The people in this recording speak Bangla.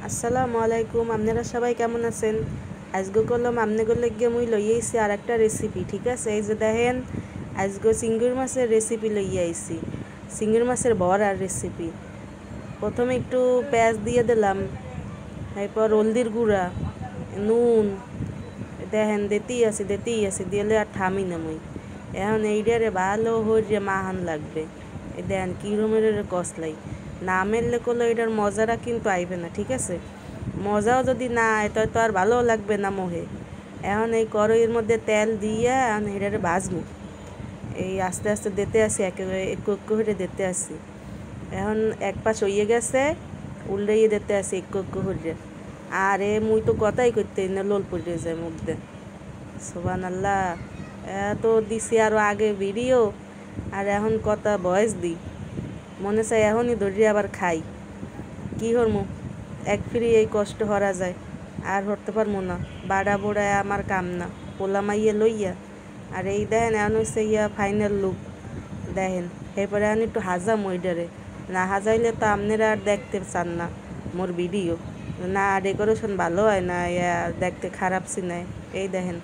আসসালামু আলাইকুম। আপনারা সবাই কেমন আছেন? আজকে করলাম আপনাদের গিয়ে মুই লইয়েছি আর একটা রেসিপি। ঠিক আছে, এই যে দেখেন আজকে চিংড়ি মাছের রেসিপি লইয়ে আইছি। চিংড়ি মাছের বড়ার রেসিপি। প্রথমে একটু পেঁয়াজ দিয়ে দিলাম, এরপর হলদির গুঁড়া, নুন, দেখেন দেতেই আছে দিলে আর থামি না মুই। এখন এইটারে ভালো হয়ে মাহান লাগবে। এই দেখেন কীরমের কসলাই না মেললে করলে এটার মজাটা কিন্তু আইবে না। ঠিক আছে, মজাও যদি না আয় তাই তো আর ভালো লাগবে না মোহে। এখন এই কড়াইয়ের মধ্যে তেল দিয়ে এখন এটারে ভাজবো। এই আস্তে আস্তে দিতে আসি, একেবারে একটু একটু করে দিতে আসি। এখন এক পাশ হইয়ে গেছে, উল্টাইয়ে দিতে আসি একটু একটু করে। আরে মুই তো কথাই করতে না, লোল পড়ে যায় মধ্যে। সুবহানাল্লাহ, এত দিছি আরও আগে ভিডিও, আর এখন কথা ভয়েস দিই। মনে চাই এখনই ধরি আবার খাই। কি হরমু, এক ফিরি এই কষ্ট হরা যায়, আর হরতে পারবো না। বাড়া বোড়ায় আমার কাম না, পোলা মাইয়ে লইয়া। আর এই দেখেন এখন হচ্ছে ফাইনাল লুক দেখেন। এরপরে এখন একটু হাজাম ওইটারে, না হাজাইলে তো আপনারা আর দেখতে চান না মোর ভিডিও। না ডেকোরেশন ভালো হয় না, দেখতে খারাপ সিনায়। এই দেখেন।